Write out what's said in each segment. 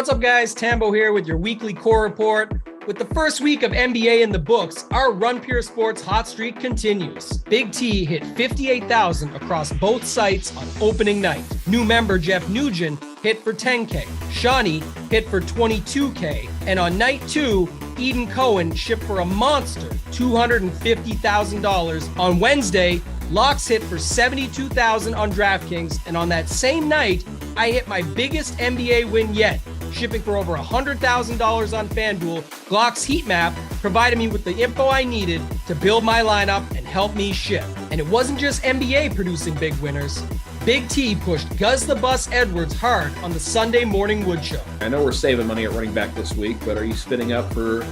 What's up, guys? Tambo here with your weekly core report. With the first week of NBA in the books, our Run Pure Sports hot streak continues. Big T hit 58,000 across both sites on opening night. New member Jeff Nugent hit for 10K. Shawnee hit for 22K. And on night 2, Eden Cohen shipped for a monster $250,000. On Wednesday, Locks hit for 72,000 on Draftkings. And on that same night, I hit my biggest NBA win yet, shipping for over $100,000 on FanDuel. Glock's heat map provided me with the info I needed to build my lineup and help me ship. And it wasn't just NBA producing big winners. Big T pushed Guz the Bus Edwards hard on the Sunday Morning Wood Show. I know we're saving money at running back this week, but are you spinning up for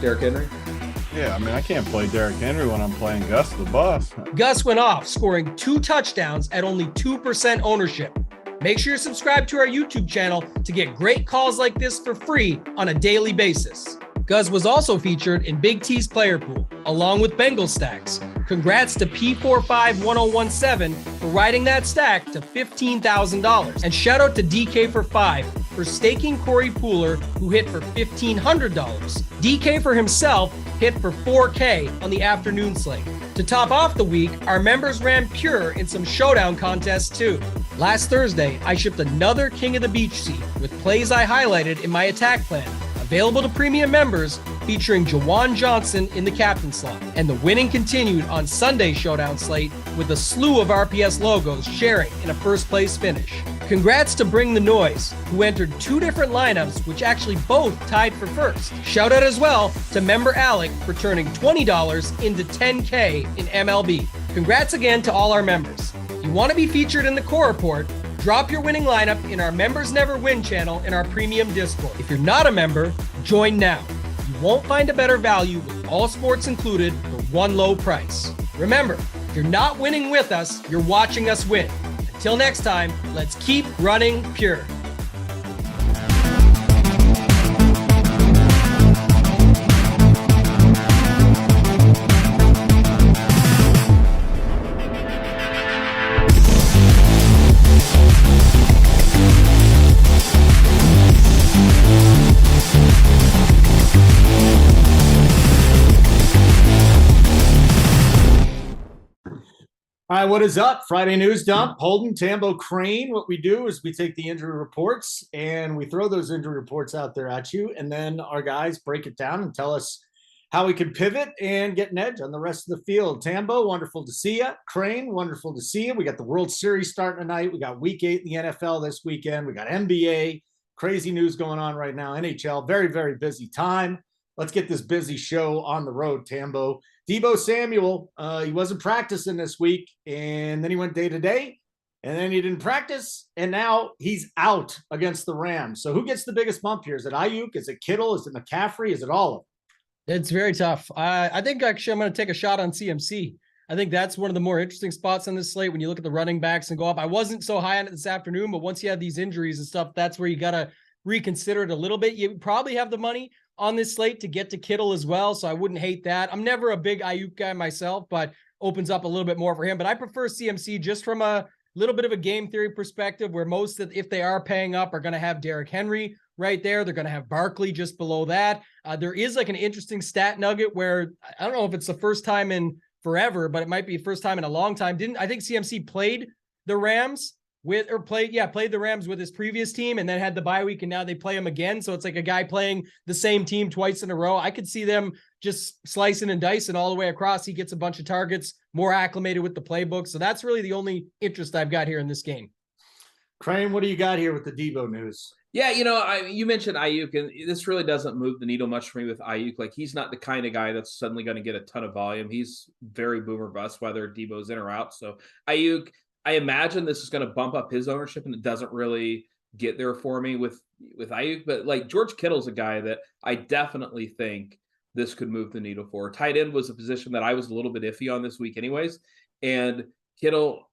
Derrick Henry? Yeah, I mean, I can't play Derrick Henry when I'm playing Gus the Bus. Gus went off, scoring 2 touchdowns at only 2% ownership. Make sure you're subscribed to our YouTube channel to get great calls like this for free on a daily basis. Guz was also featured in Big T's player pool, along with Bengal stacks. Congrats to P451017 for riding that stack to $15,000. And shout out to DK for 5 for staking Corey Pooler, who hit for $1,500. DK for himself hit for $4K on the afternoon slate. To top off the week, our members ran pure in some showdown contests too. Last Thursday, I shipped another King of the Beach seat with plays I highlighted in my attack plan, available to premium members, featuring Jawan Johnson in the captain slot. And the winning continued on Sunday's showdown slate with a slew of RPS logos sharing in a first place finish. Congrats to Bring the Noise, who entered 2 different lineups, which actually both tied for first. Shout out as well to member Alec for turning $20 into $10K in MLB. Congrats again to all our members. If you want to be featured in the core report, drop your winning lineup in our Members Never Win channel in our premium Discord. If you're not a member, join now. You won't find a better value with all sports included for one low price. Remember, if you're not winning with us, you're watching us win. Until next time, let's keep running pure. All right, what is up? Friday News Dump, Holden, Tambo, Crane. What we do is we take the injury reports and we throw those injury reports out there at you, and then our guys break it down and tell us how we can pivot and get an edge on the rest of the field. Tambo, wonderful to see you. Crane, wonderful to see you. We got the World Series starting tonight. We got Week 8 in the NFL this weekend. We got NBA, crazy news going on right now. NHL, very, very busy time. Let's get this busy show on the road, Tambo. Deebo Samuel, he wasn't practicing this week, and then he went day to day, and then he didn't practice, and now he's out against the Rams. So who gets the biggest bump here? Is it Ayuk? Is it Kittle? Is it McCaffrey? Is it all of them? It's very tough. I think actually I'm going to take a shot on CMC. I think that's one of the more interesting spots on this slate when you look at the running backs and go up. I wasn't so high on it this afternoon, but once you had these injuries and stuff, that's where you got to reconsider it a little bit. You probably have the money on this slate to get to Kittle as well, so I wouldn't hate that. I'm never a big Ayuk guy myself, but opens up a little bit more for him. But I prefer CMC just from a little bit of a game theory perspective, where most of, if they are paying up, are going to have Derrick Henry right there. They're going to have Barkley just below that. There is like an interesting stat nugget where I don't know if it's the first time in forever, but it might be the first time in a long time. I think CMC played the Rams played the Rams with his previous team and then had the bye week, and now they play him again. So it's like a guy playing the same team twice in a row. I could see them just slicing and dicing all the way across. He gets a bunch of targets, more acclimated with the playbook. So that's really the only interest I've got here in this game. Crane, what do you got here with the Deebo news? Yeah, you mentioned Ayuk, and this really doesn't move the needle much for me with Ayuk. Like, he's not the kind of guy that's suddenly going to get a ton of volume. He's very boomer bust, whether Deebo's in or out. So Ayuk, I imagine this is going to bump up his ownership, and it doesn't really get there for me with Ayuk. But like George Kittle's a guy that I definitely think this could move the needle for. Tight end was a position that I was a little bit iffy on this week anyways. And Kittle,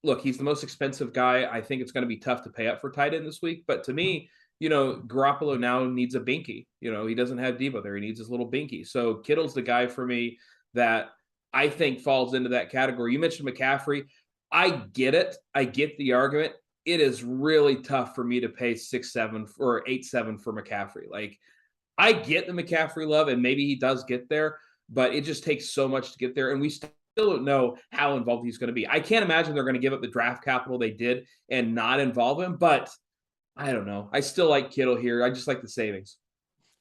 look, he's the most expensive guy. I think it's going to be tough to pay up for tight end this week. But to me, Garoppolo now needs a binky. He doesn't have Deebo there. He needs his little binky. So Kittle's the guy for me that I think falls into that category. You mentioned McCaffrey. I get it. I get the argument. it is really tough for me to pay 6-7 or 8-7 for McCaffrey. Like, I get the McCaffrey love, and maybe he does get there, but it just takes so much to get there, and we still don't know how involved he's going to be. I can't imagine they're going to give up the draft capital they did and not involve him, but I don't know. I still like Kittle here. I just like the savings.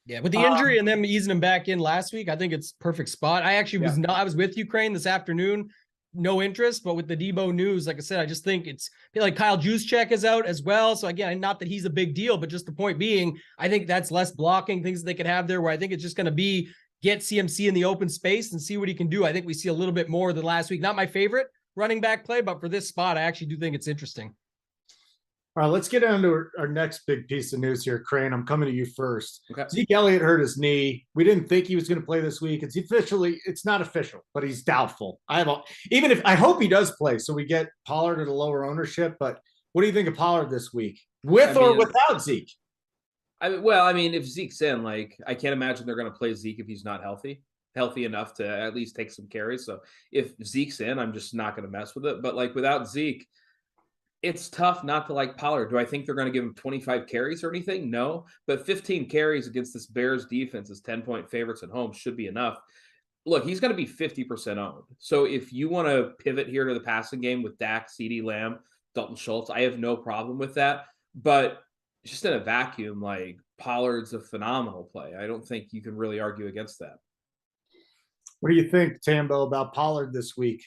Yeah, with the injury and them easing him back in last week, I think it's perfect spot. I actually I was with Ukraine this afternoon. No interest, but with the Debo news, like I said, I just think it's like Kyle Juszczyk is out as well. So again, not that he's a big deal, but just the point being, I think that's less blocking things that they could have there, where I think it's just going to be get CMC in the open space and see what he can do. I think we see a little bit more than last week. Not my favorite running back play, but for this spot, I actually do think it's interesting. All right, let's get into our next big piece of news here, Crane. I'm coming to you first. Okay. Zeke Elliott hurt his knee. We didn't think he was going to play this week. It's not official, but he's doubtful. I hope he does play, so we get Pollard at a lower ownership. But what do you think of Pollard this week, or without Zeke? If Zeke's in, like, I can't imagine they're going to play Zeke if he's not healthy enough to at least take some carries. So if Zeke's in, I'm just not going to mess with it. But like without Zeke, it's tough not to like Pollard. Do I think they're going to give him 25 carries or anything? No, but 15 carries against this Bears defense as 10-point favorites at home should be enough. Look, he's going to be 50% owned. So if you want to pivot here to the passing game with Dak, CeeDee Lamb, Dalton Schultz, I have no problem with that. But just in a vacuum, like, Pollard's a phenomenal play. I don't think you can really argue against that. What do you think, Tambo, about Pollard this week?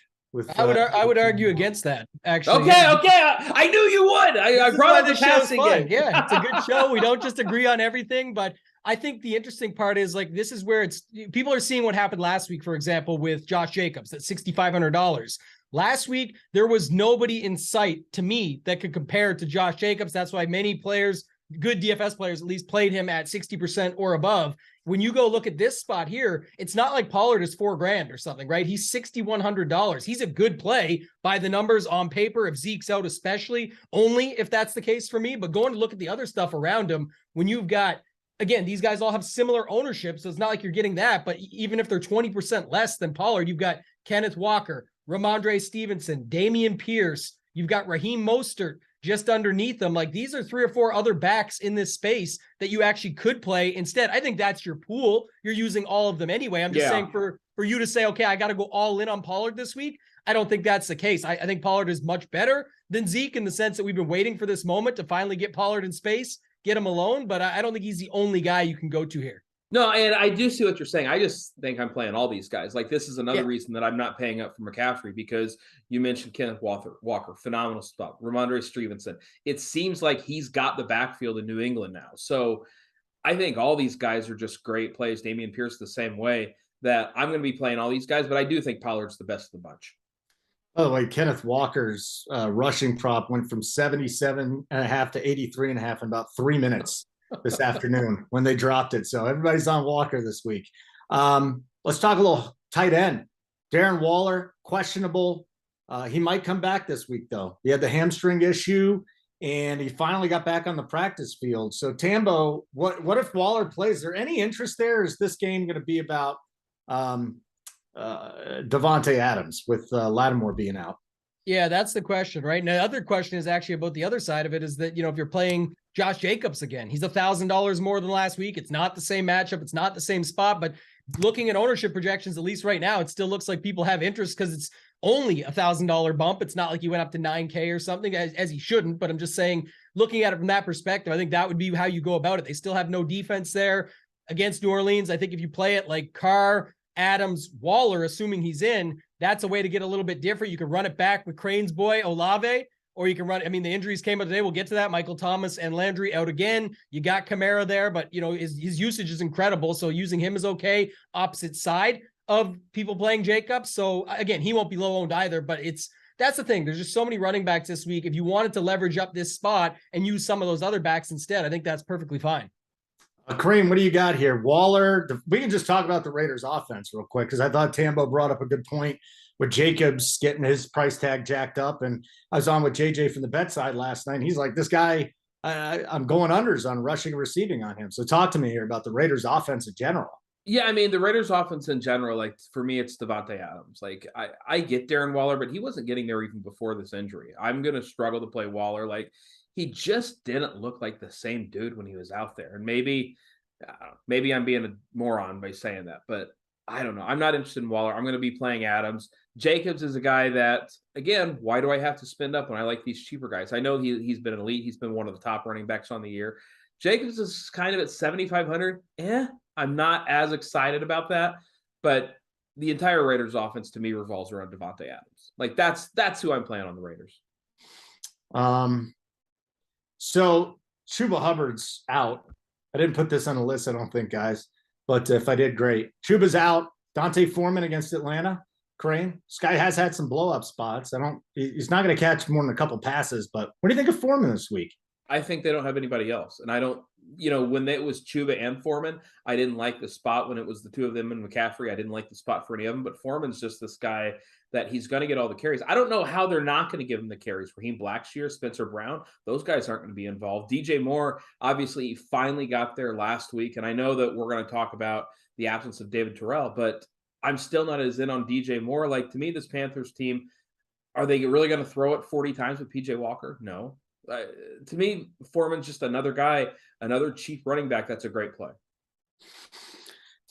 I would argue against that, actually. Okay. I knew you would. I brought up the passing game. Yeah, it's a good show. We don't just agree on everything, but I think the interesting part is, like, this is where people are seeing what happened last week, for example, with Josh Jacobs at $6,500. Last week, there was nobody in sight to me that could compare to Josh Jacobs. That's why many players, good DFS players at least, played him at 60% or above. When you go look at this spot here, it's not like Pollard is $4,000 or something, right? He's $6,100. He's a good play by the numbers on paper, if Zeke's out, especially, only if that's the case for me. But going to look at the other stuff around him, when you've got, again, these guys all have similar ownership, so it's not like you're getting that. But even if they're 20% less than Pollard, you've got Kenneth Walker, Ramondre Stevenson, Dameon Pierce, you've got Raheem Mostert just underneath them. Like, these are 3 or 4 other backs in this space that you actually could play instead. I think that's your pool. You're using all of them anyway. I'm just saying for you to say, okay, I got to go all in on Pollard this week, I don't think that's the case. I think Pollard is much better than Zeke in the sense that we've been waiting for this moment to finally get Pollard in space, get him alone, but I don't think he's the only guy you can go to here. No, and I do see what you're saying. I just think I'm playing all these guys. Like, this is another reason that I'm not paying up for McCaffrey, because you mentioned Kenneth Walker, phenomenal spot. Ramondre Stevenson. It seems like he's got the backfield in New England now. So I think all these guys are just great plays. Dameon Pierce the same way, that I'm going to be playing all these guys, but I do think Pollard's the best of the bunch. By the way, Kenneth Walker's rushing prop went from 77.5 to 83.5 in about 3 minutes this afternoon when they dropped it. So everybody's on Walker this week. Let's talk a little tight end. Darren Waller, questionable. He might come back this week, though. He had the hamstring issue, and he finally got back on the practice field. So, Tambo, what if Waller plays? Is there any interest there? Is this game going to be about Devontae Adams with Lattimore being out? Yeah, that's the question, right? And the other question is actually about the other side of it, is that, if you're playing Josh Jacobs again, he's $1,000 more than last week. It's not the same matchup. It's not the same spot, but looking at ownership projections, at least right now, it still looks like people have interest because it's only $1,000 bump. It's not like he went up to 9K or something, as he shouldn't, but I'm just saying, looking at it from that perspective, I think that would be how you go about it. They still have no defense there against New Orleans. I think if you play it like Carr, Adams, Waller, assuming he's in, that's a way to get a little bit different. You can run it back with Crane's boy, Olave, or you can run, the injuries came out today. We'll get to that. Michael Thomas and Landry out again. You got Kamara there, but, his usage is incredible. So using him is okay. Opposite side of people playing Jacobs. So again, he won't be low owned either, but that's the thing. There's just so many running backs this week. If you wanted to leverage up this spot and use some of those other backs instead, I think that's perfectly fine. Kareem, what do you got here? Waller, we can just talk about the Raiders offense real quick, because I thought Tambo brought up a good point with Jacobs getting his price tag jacked up. And I was on with JJ from the bet side last night. And he's like, this guy, I'm going unders on rushing and receiving on him. So talk to me here about the Raiders offense in general. Yeah, I mean, the Raiders offense in general, like for me, it's Devontae Adams. Like I get Darren Waller, but he wasn't getting there even before this injury. I'm gonna struggle to play Waller. Like he just didn't look like the same dude when he was out there. And maybe, I don't know, maybe I'm being a moron by saying that, but I don't know. I'm not interested in Waller. I'm gonna be playing Adams. Jacobs is a guy that, again, why do I have to spend up when I like these cheaper guys? I know he's been an elite. He's been one of the top running backs on the year. Jacobs is kind of at 7,500. I'm not as excited about that, but the entire Raiders offense to me revolves around Devontae Adams. Like that's who I'm playing on the Raiders. So Chuba Hubbard's out. I didn't put this on the list, I don't think, guys. But if I did, great. Chuba's out. Dante Foreman against Atlanta. Crane. This guy has had some blow-up spots. He's not going to catch more than a couple passes, but what do you think of Foreman this week? I think they don't have anybody else. And I don't, when it was Chuba and Foreman, I didn't like the spot when it was the two of them and McCaffrey. I didn't like the spot for any of them, but Foreman's just this guy that he's going to get all the carries. I don't know how they're not going to give him the carries. Raheem Blackshear, Spencer Brown, those guys aren't going to be involved. DJ Moore, obviously, he finally got there last week. And I know that we're going to talk about the absence of David Terrell, but I'm still not as in on DJ Moore. Like, to me, this Panthers team, are they really going to throw it 40 times with PJ Walker? No. To me, Foreman's just another guy, another cheap running back. That's a great play.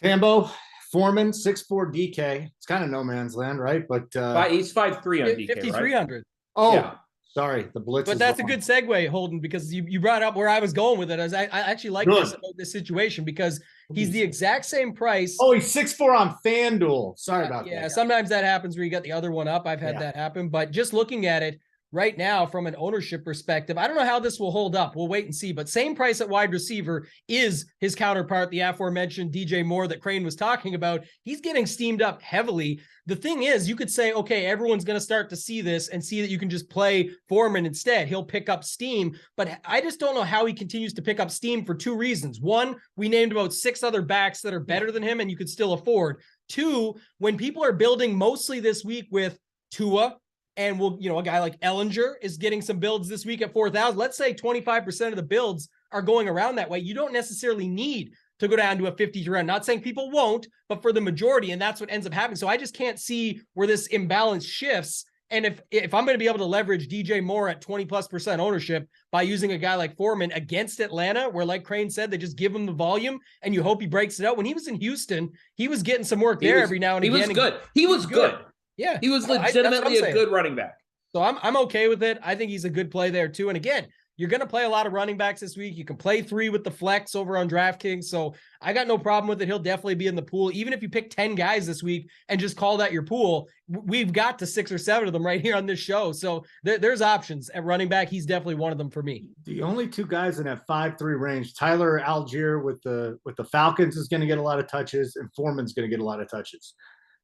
Tambo, Foreman, 6'4" DK. It's kind of no man's land, right? But he's 5'3" on DK, 5,300. Right? Oh, yeah. Sorry, the blitz. But that's wrong. A good segue, Holden, because you brought up where I was going with it. As I actually like this about this situation because he's the exact same price. Oh, he's 6'4" on FanDuel. Sorry about that. Yeah, sometimes that happens where you got the other one up. I've had that happen. But just looking at it right now from an ownership perspective, I don't know how this will hold up. We'll wait and see. But same price at wide receiver is his counterpart, the aforementioned DJ Moore that Crane was talking about. He's getting steamed up heavily. The thing is, you could say, okay, everyone's going to start to see this and see that you can just play Foreman instead. He'll pick up steam. But I just don't know how he continues to pick up steam for two reasons. One, we named about 6 other backs that are better than him and you could still afford. Two, when people are building mostly this week with Tua, and a guy like Ellinger is getting some builds this week at 4,000. Let's say 25% of the builds are going around that way. You don't necessarily need to go down to a 50 to run. Not saying people won't, but for the majority, and that's what ends up happening. So I just can't see where this imbalance shifts. And if I'm going to be able to leverage DJ Moore at 20+% ownership by using a guy like Foreman against Atlanta, where like Crane said, they just give him the volume and you hope he breaks it out. When he was in Houston, he was getting some work there every now and again. He was good. He was good. Yeah, he was legitimately a good running back. So I'm okay with it. I think he's a good play there too. And again, you're going to play a lot of running backs this week. You can play 3 with the flex over on Draftkings. So I got no problem with it. He'll definitely be in the pool. Even if you pick 10 guys this week and just call that your pool, we've got to 6 or 7 of them right here on this show. So there's options at running back. He's definitely one of them for me. The only 2 guys in that 5'3" range, Tyler Algier with the Falcons is going to get a lot of touches, and Foreman's going to get a lot of touches.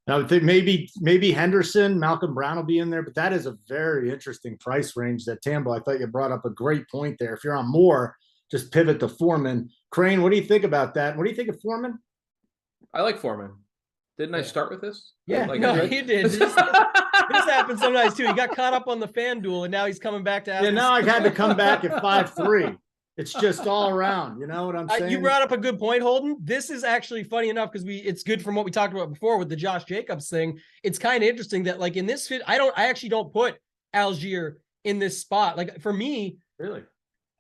Now, I think maybe Henderson, Malcolm Brown will be in there, but that is a very interesting price range that Tambo. I thought you brought up a great point there. If you're on Moore, just pivot to Foreman. Crane, what do you think about that? What do you think of Foreman? I like Foreman. Didn't I start with this? Yeah, he did. This happens sometimes too. He got caught up on the FanDuel, and now he's coming back to. Yeah, now I had to come back at 5'3". It's just all around. You know what I'm saying? You brought up a good point, Holden. This is actually funny enough because it's good from what we talked about before with the Josh Jacobs thing. It's kind of interesting that like in this fit, I actually don't put Algier in this spot. Like for me, really,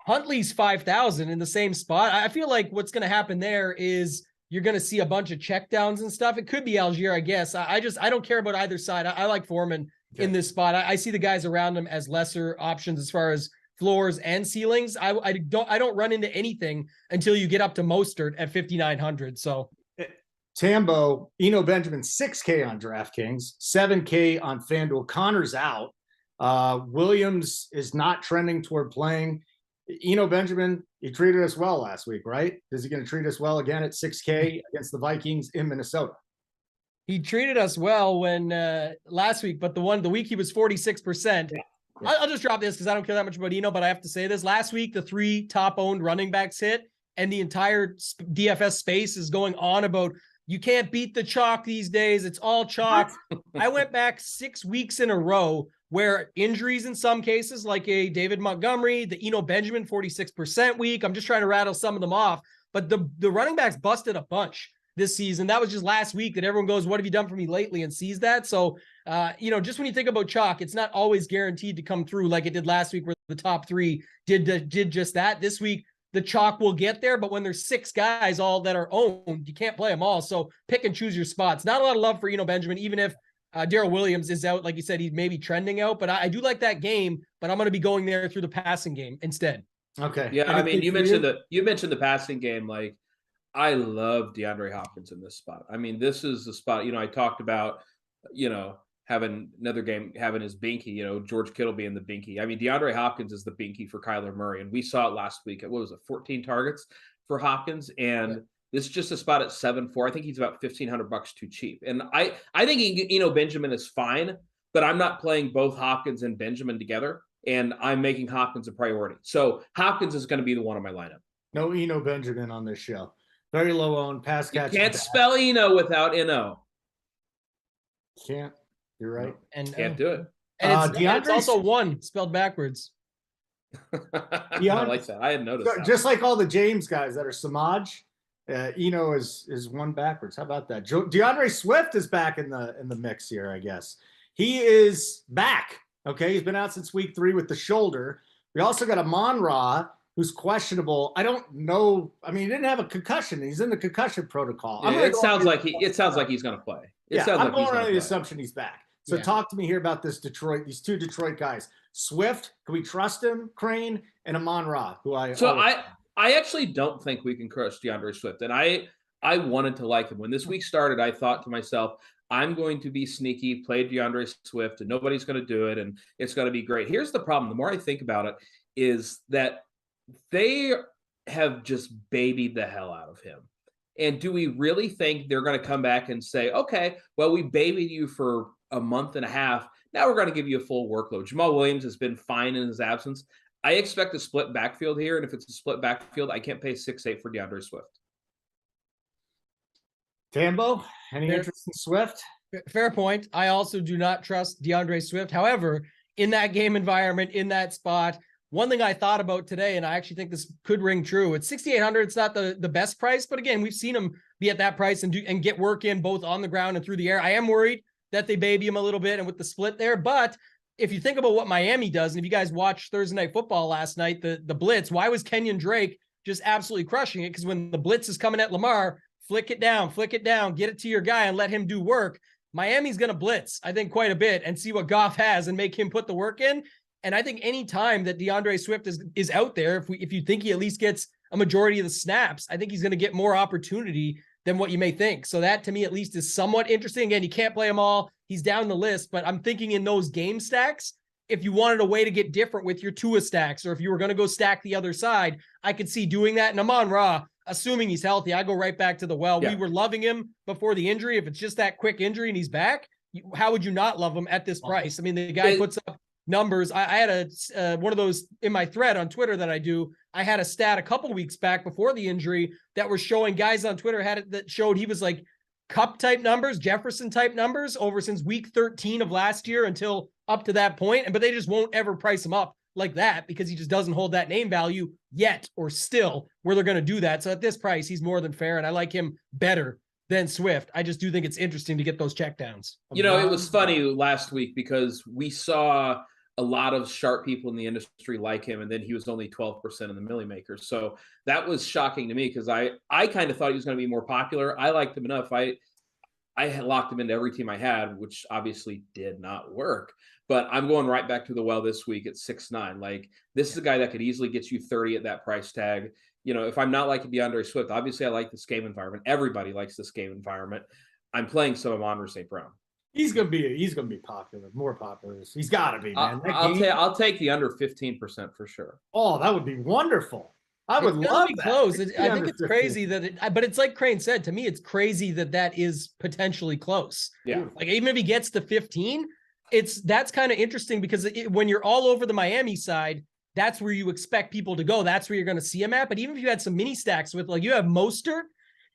Huntley's 5,000 in the same spot. I feel like what's going to happen there is you're going to see a bunch of checkdowns and stuff. It could be Algier, I guess. I don't care about either side. I like Foreman in this spot. I see the guys around him as lesser options as far as floors and ceilings. I don't run into anything until you get up to Mostert at 5,900. So Tambo, Eno Benjamin, 6K on DraftKings, 7K on FanDuel. Connor's out. Williams is not trending toward playing. Eno Benjamin, he treated us well last week, right? Is he going to treat us well again at 6K against the Vikings in Minnesota? He treated us well when last week, but the week he was 46%. Yeah. I'll just drop this because I don't care that much about Eno, but I have to say this. Last week, the 3 top-owned running backs hit, and the entire DFS space is going on about you can't beat the chalk these days. It's all chalk. I went back 6 weeks in a row where injuries in some cases, like a David Montgomery, the Eno Benjamin 46% week. I'm just trying to rattle some of them off. But the running backs busted a bunch. this season. That was just last week that everyone goes, what have you done for me lately, and sees that. So, just when you think about chalk, it's not always guaranteed to come through like it did last week where the top three did just that. This week, the chalk will get there, but when there's 6 guys all that are owned, you can't play them all. So pick and choose your spots. Not a lot of love for Benjamin, even if Darrell Williams is out. Like you said, he's maybe trending out, but I do like that game, but I'm going to be going there through the passing game instead. Okay. Yeah, I mean, you mentioned the passing game. Like, I love DeAndre Hopkins in this spot. I mean, this is the spot, I talked about, having another game, having his binky, George Kittle being the binky. I mean, DeAndre Hopkins is the binky for Kyler Murray. And we saw it last week at, 14 targets for Hopkins. And this is just a spot at 7-4. I think he's about $1,500 too cheap. And I think, Benjamin is fine, but I'm not playing both Hopkins and Benjamin together. And I'm making Hopkins a priority. So Hopkins is going to be the one on my lineup. No Benjamin on this show. Very low owned pass catch. You can't spell without Eno. Can't. You're right. And can't do it. And it's also one spelled backwards. I like that. I hadn't noticed that. Just like all the James guys that are Samaj, Eno is one backwards. How about that? DeAndre Swift is back in the mix here, I guess. He is back. Okay, he's been out since week 3 with the shoulder. We also got Amon-Ra, who's questionable. I don't know. I mean, he didn't have a concussion. He's in the concussion protocol. Yeah, it sounds like he's going to play. I'm going on the assumption he's back. So talk to me here about these 2 Detroit guys. Swift, can we trust him? Crane and Amon-Ra, who I actually don't think we can crush DeAndre Swift. And I wanted to like him. When this week started, I thought to myself, I'm going to be sneaky, play DeAndre Swift, and nobody's going to do it, and it's going to be great. Here's the problem. The more I think about it, is that they have just babied the hell out of him. And do we really think they're going to come back and say, okay, well, we babied you for a month and a half. Now we're going to give you a full workload. Jamal Williams has been fine in his absence. I expect a split backfield here. And if it's a split backfield, I can't pay 6-8 for DeAndre Swift. Tambo, any interest in Swift? Fair point. I also do not trust DeAndre Swift. However, in that game environment, in that spot, one thing I thought about today, and I actually think this could ring true. It's 6,800. It's not the best price, but again, we've seen him be at that price and get work in both on the ground and through the air. I am worried that they baby him a little bit and with the split there. But if you think about what Miami does, and if you guys watched Thursday Night Football last night, the blitz, why was Kenyon Drake just absolutely crushing it? Because when the blitz is coming at Lamar, flick it down, get it to your guy and let him do work. Miami's going to blitz, I think, quite a bit and see what Goff has and make him put the work in. And I think any time that DeAndre Swift is out there, if you think he at least gets a majority of the snaps, I think he's going to get more opportunity than what you may think. So that to me at least is somewhat interesting. Again, you can't play them all. He's down the list, but I'm thinking in those game stacks, if you wanted a way to get different with your Tua stacks, or if you were going to go stack the other side, I could see doing that. And Amon-Ra, assuming he's healthy, I go right back to the well. Yeah. We were loving him before the injury. If it's just that quick injury and he's back, how would you not love him at this price? I mean, the guy puts up numbers. I had one of those in my thread on Twitter that I do. I had a stat a couple weeks back before the injury that were showing guys on Twitter that showed he was like Cup type numbers, Jefferson type numbers over since week 13 of last year until up to that point. But they just won't ever price him up like that because he just doesn't hold that name value yet or still where they're going to do that. So at this price, he's more than fair. And I like him better than Swift. I just do think it's interesting to get those checkdowns. It was funny last week because we saw a lot of sharp people in the industry like him, and then he was only 12% in the Millie Makers. So that was shocking to me because I kind of thought he was going to be more popular. I liked him enough. I had locked him into every team I had, which obviously did not work. But I'm going right back to the well this week at 6'9". Like, this is a guy that could easily get you 30 at that price tag. If I'm not liking DeAndre Swift, obviously I like this game environment. Everybody likes this game environment. I'm playing some of Amon-Ra St. Brown. He's gonna be popular, more popular. He's got to be, man. I'll take the under 15% for sure. Oh, that would be wonderful. I would love that. Close. I think it's crazy but it's like Crane said, to me, it's crazy that is potentially close. Yeah. Like even if he gets to 15, that's kind of interesting because when you're all over the Miami side, that's where you expect people to go. That's where you're going to see him at. But even if you had some mini stacks with, like, you have Mostert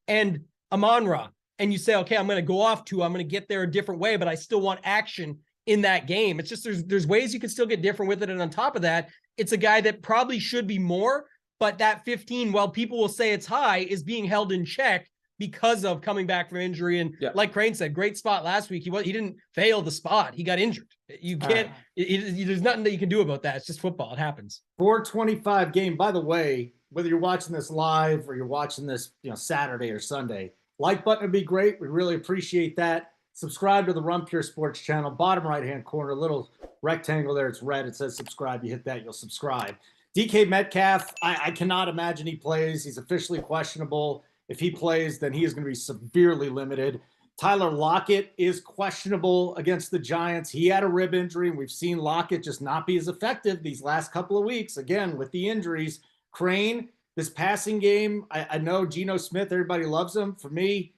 and Amon-Ra, and you say, okay, I'm going to go off I'm going to get there a different way, but I still want action in that game. It's just there's ways you can still get different with it. And on top of that, it's a guy that probably should be more, but that 15, while people will say it's high, is being held in check because of coming back from injury. And like Crane said, great spot last week. He didn't fail the spot. He got injured. You can't, there's nothing that you can do about that. It's just football. It happens. 425 game. By the way, whether you're watching this live or you're watching this, Saturday or Sunday, like button would be great. We really appreciate that. Subscribe to the Run Pure Sports channel, bottom right-hand corner, little rectangle there. It's red. It says subscribe. You hit that, you'll subscribe. DK Metcalf, I cannot imagine he plays. He's officially questionable. If he plays, then he is going to be severely limited. Tyler Lockett is questionable against the Giants. He had a rib injury, and we've seen Lockett just not be as effective these last couple of weeks, again, with the injuries. Crane, this passing game, I know Geno Smith, everybody loves him. For me,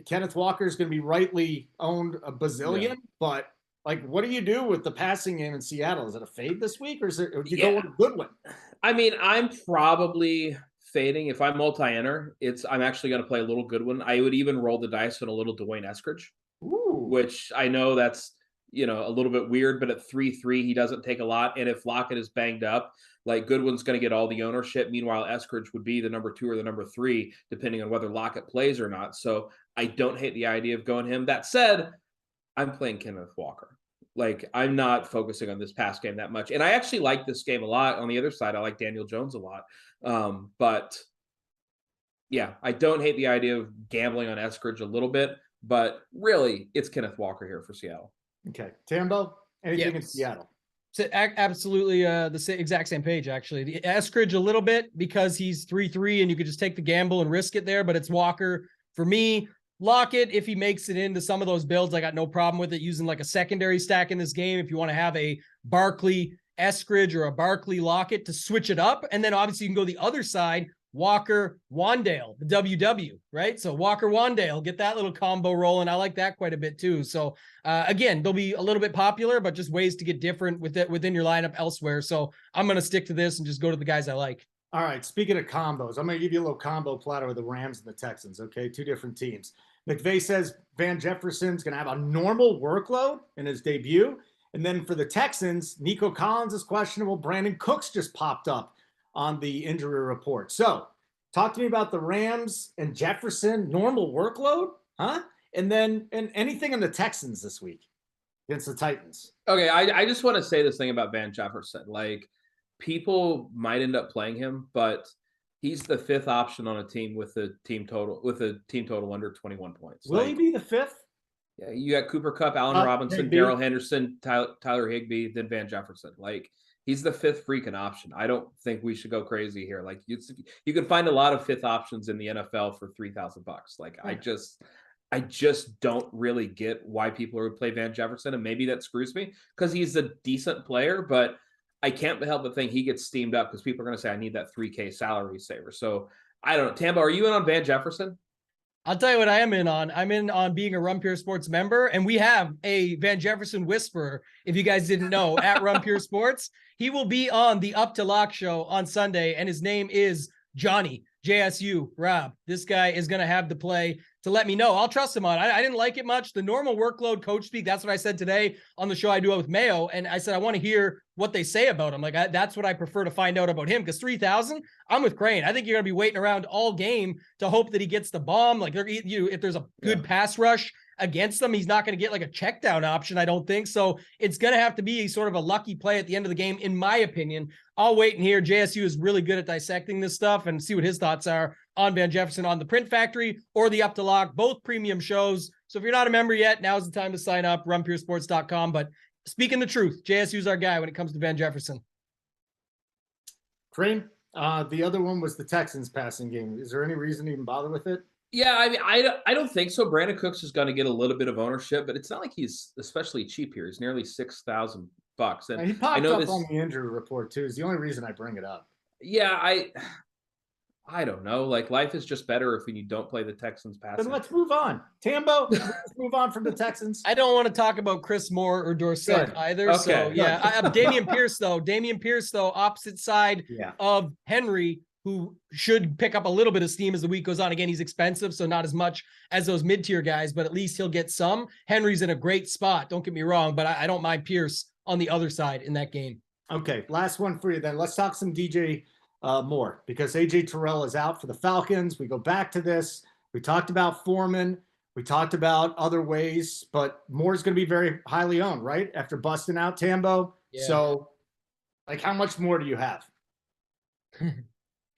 Kenneth Walker is going to be rightly owned a bazillion, but what do you do with the passing game in Seattle? Is it a fade this week, or do you go with a good one? I mean, I'm probably fading. If I'm multi-enter, I'm actually going to play a little good one. I would even roll the dice on a little Dwayne Eskridge, which I know that's, a little bit weird, but at 3-3, he doesn't take a lot. And if Lockett is banged up, Goodwin's going to get all the ownership. Meanwhile, Eskridge would be the number 2 or the number 3, depending on whether Lockett plays or not. So I don't hate the idea of going him. That said, I'm playing Kenneth Walker. I'm not focusing on this pass game that much. And I actually like this game a lot. On the other side, I like Daniel Jones a lot. But yeah, I don't hate the idea of gambling on Eskridge a little bit, but really it's Kenneth Walker here for Seattle. Okay. Tambo, anything in Seattle? So absolutely the exact same page, actually. The Eskridge a little bit because he's 3-3 and you could just take the gamble and risk it there, but it's Walker for me. Lockett, if he makes it into some of those builds, I got no problem with it using a secondary stack in this game. If you want to have a Barkley Eskridge or a Barkley Lockett to switch it up. And then obviously you can go the other side, Walker Wandale, the WW, right? So Walker Wandale, get that little combo rolling. I like that quite a bit too. So again, they'll be a little bit popular, but just ways to get different with it within your lineup elsewhere. So I'm going to stick to this and just go to the guys I like. All right. Speaking of combos, I'm going to give you a little combo platter with the Rams and the Texans. Okay. 2 different teams. McVay says Van Jefferson's going to have a normal workload in his debut. And then for the Texans, Nico Collins is questionable. Brandon Cooks just popped up on the injury report. So talk to me about the Rams and Jefferson, normal workload, huh? And then anything on the Texans this week against the Titans. Okay, I just want to say this thing about Van Jefferson. People might end up playing him, but he's the 5th option on a team with a team total under 21 points. Will he be the 5th? Yeah, you got Cooper Kupp, Allen Robinson, Darrell Henderson, Tyler Higbee, then Van Jefferson. He's the 5th freaking option. I don't think we should go crazy here. You can find a lot of 5th options in the NFL for $3,000. I just don't really get why people would play Van Jefferson, and maybe that screws me because he's a decent player, but I can't help but think he gets steamed up because people are going to say I need that $3K salary saver. So I don't know. Tambo, are you in on Van Jefferson? I'll tell you what I am in on. I'm in on being a Run Pure Sports member, and we have a Van Jefferson whisperer, if you guys didn't know, at Run Pure Sports. He will be on the Up to Lock show on Sunday, and his name is Johnny, JSU, Rob. This guy is going to have the play to let me know. I'll trust him on. I didn't like it much. The normal workload coach speak, that's what I said today on the show I do it with Mayo, and I said I want to hear what they say about him. That's what I prefer to find out about him, because 3,000, I'm with Crane. I think you're going to be waiting around all game to hope that he gets the bomb. If there's a good pass rush against them, he's not going to get a check down option, I don't think. So it's going to have to be sort of a lucky play at the end of the game, in my opinion. I'll wait and hear. JSU is really good at dissecting this stuff and see what his thoughts are on Van Jefferson on the Print Factory or the Up to Lock, both premium shows. So if you're not a member yet, now's the time to sign up, runpuresports.com. But speaking the truth, JSU's our guy when it comes to Van Jefferson. Crane, the other one was the Texans passing game. Is there any reason to even bother with it? Yeah, I mean, I don't think so. Brandon Cooks is going to get a little bit of ownership, but it's not like he's especially cheap here. He's nearly $6,000. And he popped up on the injury report too. Is the only reason I bring it up. Yeah, I don't know. Life is just better if you don't play the Texans passing. Then let's move on. Tambo, let's move on from the Texans. I don't want to talk about Chris Moore or Dorsett either. Okay. So yeah, Damian Pierce though, opposite side of Henry, who should pick up a little bit of steam as the week goes on. Again, he's expensive, so not as much as those mid-tier guys, but at least he'll get some. Henry's in a great spot, don't get me wrong, but I don't mind Pierce on the other side in that game. Okay, last one for you then. Let's talk some DJ Moore, because AJ Terrell is out for the Falcons. We go back to this. We talked about Foreman. We talked about other ways, but Moore's going to be very highly owned, right? After busting out Tambo. Yeah. So, like, how much more do you have?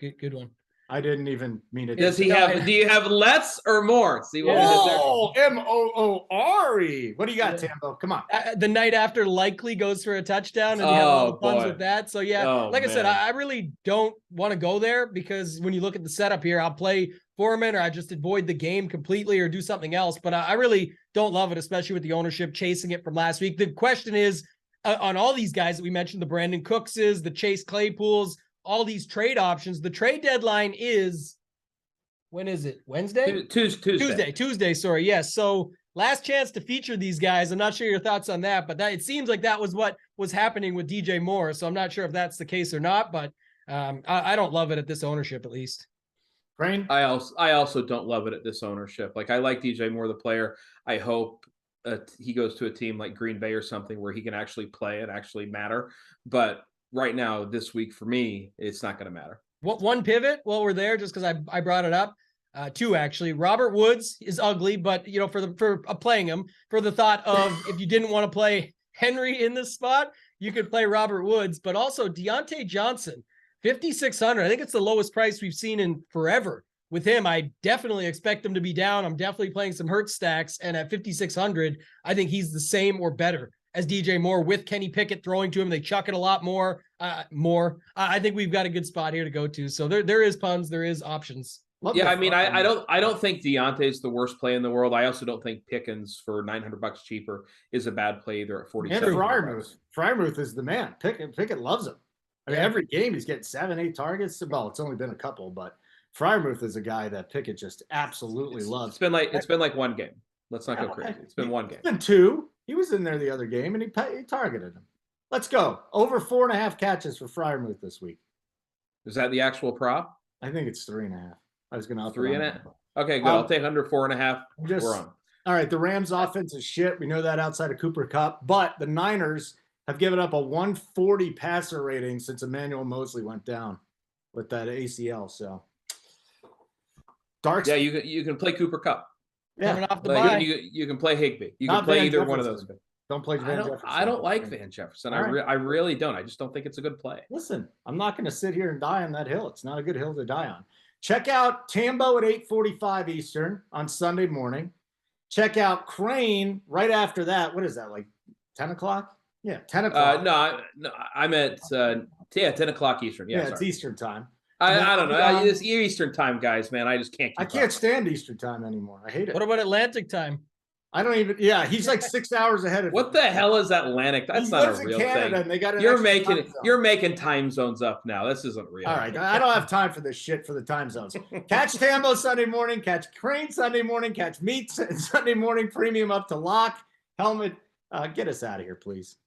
Good one. I didn't even mean it. Do you have less or more? See what Oh, Moore. What do you got, Tambo? Come on. The night after likely goes for a touchdown, and you have all the fun with that. So yeah, I said, I really don't want to go there because when you look at the setup here, I'll play Foreman or I just avoid the game completely or do something else. But I really don't love it, especially with the ownership chasing it from last week. The question is on all these guys that we mentioned, the Brandon Cookses, the Chase Claypools, all these trade options. The trade deadline is, when is it? Wednesday? Tuesday. Sorry. Yes. So last chance to feature these guys. I'm not sure your thoughts on that, but it seems like that was what was happening with DJ Moore. So I'm not sure if that's the case or not, but I don't love it at this ownership, at least. Brain? I also don't love it at this ownership. Like, I like DJ Moore, the player. I hope he goes to a team like Green Bay or something where he can actually play and actually matter. But right now, this week for me, it's not going to matter. One pivot while we're there, just because I brought it up. Two actually. Robert Woods is ugly, but for playing him, for the thought of if you didn't want to play Henry in this spot, you could play Robert Woods. But also Deontay Johnson, 5,600. I think it's the lowest price we've seen in forever. With him, I definitely expect him to be down. I'm definitely playing some Hurt stacks, and at 5,600, I think he's the same or better as DJ Moore with Kenny Pickett throwing to him. They chuck it a lot more. I think we've got a good spot here to go to. So there is puns, there is options. I mean, I don't think Deontay's the worst play in the world. I also don't think Pickens for $900 cheaper is a bad play either at 47. And Freiermuth is the man. Pickett loves him. I mean, every game he's getting 7-8 targets. Well, it's only been a couple, but Freiermuth is a guy that Pickett just absolutely loves. It's been like one game. Let's not go crazy. It's been one game. It's been two. He was in there the other game, and he targeted him. Let's go. Over 4.5 catches for Freiermuth this week. Is that the actual prop? I think it's 3.5. I was going to 3.5. Okay, good. I'll take under 4.5. We're on. All right. The Rams' offense is shit. We know that outside of Cooper Kupp, but the Niners have given up a 140 passer rating since Emmanuel Mosley went down with that ACL. So, Yeah, you can play Cooper Kupp. Yeah, coming off the bye. You can play Higbee. You can play either one of those. Don't play Van Jefferson. I don't like Van Jefferson. Right. I really don't. I just don't think it's a good play. Listen, I'm not going to sit here and die on that hill. It's not a good hill to die on. Check out Tambo at 8:45 Eastern on Sunday morning. Check out Crane right after that. What is that, like 10 o'clock? Yeah, 10 o'clock. No, I'm at 10 o'clock Eastern. Yeah, it's Eastern time. I don't know. It's Eastern time, guys, man. I just can't. I can't stand Eastern time anymore. I hate it. What about Atlantic time? I don't even. Yeah, he's like 6 hours ahead of me. What the hell is Atlantic? That's not a real Canada, thing. They got You're making time zones up now. This isn't real. All right, I don't have time for this shit for the time zones. Catch Tambo Sunday morning. Catch Crane Sunday morning. Catch Meat Sunday morning. Premium up to lock. Helmet. Get us out of here, please.